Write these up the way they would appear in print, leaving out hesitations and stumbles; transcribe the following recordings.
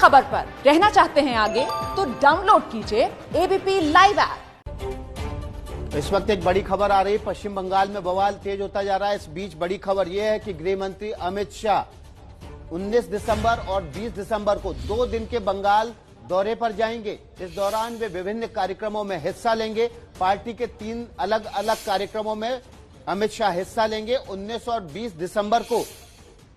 खबर पर रहना चाहते हैं आगे तो डाउनलोड कीजिए एबीपी लाइव ऐप। इस वक्त एक बड़ी खबर आ रही है, पश्चिम बंगाल में बवाल तेज होता जा रहा है। इस बीच बड़ी खबर यह है कि गृह मंत्री अमित शाह 19 दिसंबर और 20 दिसंबर को 2 दिन के बंगाल दौरे पर जाएंगे। इस दौरान वे विभिन्न कार्यक्रमों में हिस्सा लेंगे। पार्टी के 3 अलग अलग कार्यक्रमों में अमित शाह हिस्सा लेंगे। 19 और 20 दिसंबर को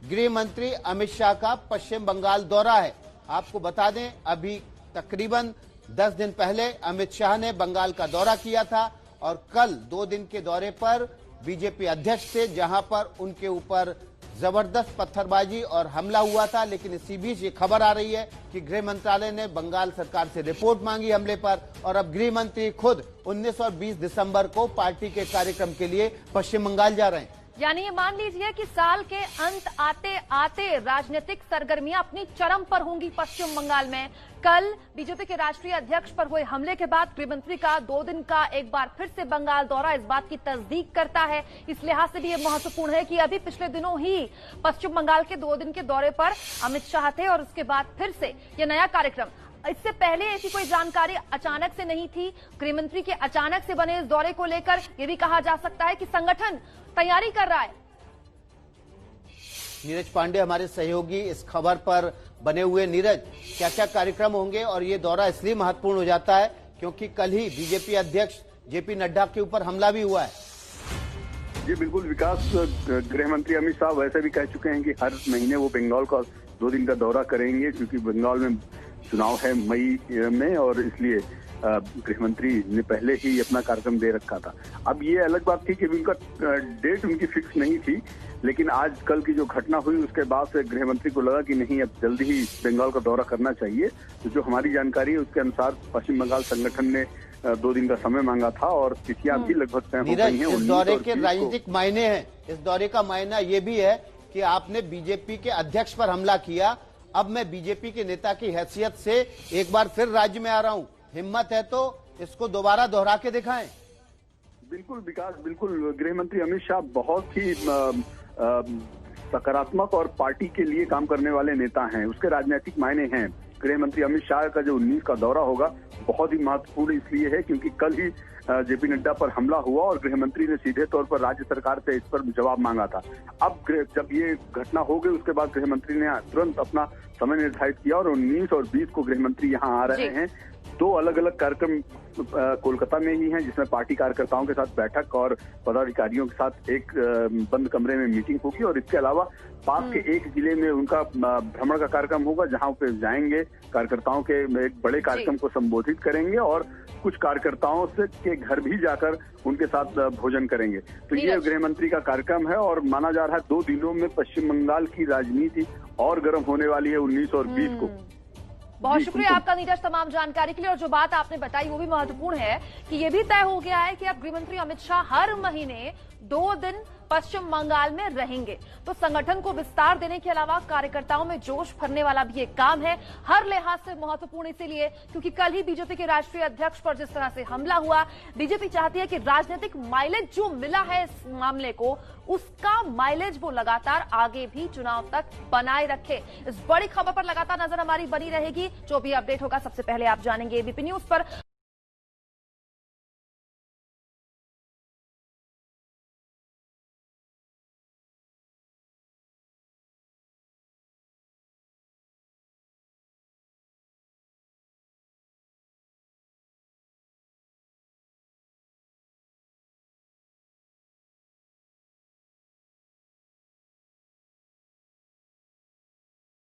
गृह मंत्री अमित शाह का पश्चिम बंगाल दौरा है। आपको बता दें, अभी तकरीबन 10 दिन पहले अमित शाह ने बंगाल का दौरा किया था और कल 2 दिन के दौरे पर बीजेपी अध्यक्ष थे, जहां पर उनके ऊपर जबरदस्त पत्थरबाजी और हमला हुआ था। लेकिन इसी बीच ये खबर आ रही है कि गृह मंत्रालय ने बंगाल सरकार से रिपोर्ट मांगी हमले पर और अब गृह मंत्री खुद 19 और 20 दिसंबर को पार्टी के कार्यक्रम के लिए पश्चिम बंगाल जा रहे हैं। यानी ये मान लीजिए कि साल के अंत आते आते राजनीतिक सरगर्मियां अपनी चरम पर होंगी पश्चिम बंगाल में। कल बीजेपी के राष्ट्रीय अध्यक्ष पर हुए हमले के बाद गृहमंत्री का 2 दिन का एक बार फिर से बंगाल दौरा इस बात की तस्दीक करता है। इस लिहाज से भी ये महत्वपूर्ण है कि अभी पिछले दिनों ही पश्चिम बंगाल के 2 दिन के दौरे पर अमित शाह थे और उसके बाद फिर से ये नया कार्यक्रम। इससे पहले ऐसी कोई जानकारी अचानक से नहीं थी। गृहमंत्री के अचानक से बने इस दौरे को लेकर यह भी कहा जा सकता है कि संगठन तैयारी कर रहा है। नीरज पांडे हमारे सहयोगी इस खबर पर बने हुए। नीरज, क्या क्या कार्यक्रम होंगे? और ये दौरा इसलिए महत्वपूर्ण हो जाता है क्योंकि कल ही बीजेपी अध्यक्ष जेपी नड्डा के ऊपर हमला भी हुआ है। जी बिल्कुल विकास, गृह मंत्री अमित शाह वैसे भी कह चुके हैं कि हर महीने वो बंगाल का 2 दिन का दौरा करेंगे, क्योंकि बंगाल में चुनाव है मई में और इसलिए गृह मंत्री ने पहले ही अपना कार्यक्रम दे रखा था। अब ये अलग बात थी कि उनका डेट उनकी फिक्स नहीं थी, लेकिन आज कल की जो घटना हुई उसके बाद से गृह मंत्री को लगा कि नहीं, अब जल्दी ही बंगाल का दौरा करना चाहिए। तो जो हमारी जानकारी है उसके अनुसार पश्चिम बंगाल संगठन ने 2 दिन का समय मांगा था और तिथियां भी लगभग तय हो गई हैं। इस दौरे के राजनीतिक मायने हैं। इस दौरे का मायना ये भी है कि आपने बीजेपी के अध्यक्ष पर हमला किया, अब मैं बीजेपी के नेता की हैसियत से एक बार फिर राज्य में आ रहा हूं। हिम्मत है तो इसको दोबारा दोहरा के दिखाएं। बिल्कुल विकास, बिल्कुल गृह मंत्री अमित शाह बहुत ही सकारात्मक और पार्टी के लिए काम करने वाले नेता हैं। उसके राजनीतिक मायने हैं। गृह मंत्री अमित शाह का जो 19 का दौरा होगा बहुत ही महत्वपूर्ण इसलिए है क्योंकि कल ही जेपी नड्डा पर हमला हुआ और गृह मंत्री ने सीधे तौर पर राज्य सरकार से इस पर जवाब मांगा था। अब जब ये घटना हो गई उसके बाद गृह मंत्री ने तुरंत अपना समय निर्धारित किया और 19 और 20 को गृह मंत्री यहाँ आ रहे हैं। 2 अलग अलग कार्यक्रम कोलकाता में ही हैं, जिसमें पार्टी कार्यकर्ताओं के साथ बैठक और पदाधिकारियों के साथ एक बंद कमरे में मीटिंग होगी और इसके अलावा पास के एक जिले में उनका भ्रमण का कार्यक्रम होगा, जहां पे जाएंगे, कार्यकर्ताओं के एक बड़े कार्यक्रम को संबोधित करेंगे और कुछ कार्यकर्ताओं से के घर भी जाकर उनके साथ भोजन करेंगे। तो ये गृह मंत्री का कार्यक्रम है और माना जा रहा है 2 दिनों में पश्चिम बंगाल की राजनीति और गर्म होने वाली है 19 और 20 को। बहुत शुक्रिया आपका नीरज तमाम जानकारी के लिए। और जो बात आपने बताई वो भी महत्वपूर्ण है कि ये भी तय हो गया है कि अब गृहमंत्री अमित शाह हर महीने 2 दिन पश्चिम बंगाल में रहेंगे। तो संगठन को विस्तार देने के अलावा कार्यकर्ताओं में जोश भरने वाला भी एक काम है, हर लिहाज से महत्वपूर्ण इसीलिए क्योंकि कल ही बीजेपी के राष्ट्रीय अध्यक्ष पर जिस तरह से हमला हुआ, बीजेपी चाहती है कि राजनीतिक माइलेज जो मिला है इस मामले को, उसका माइलेज वो लगातार आगे भी चुनाव तक बनाए रखे। इस बड़ी खबर पर लगातार नजर हमारी बनी रहेगी। जो भी अपडेट होगा सबसे पहले आप जानेंगे एबीपी न्यूज पर।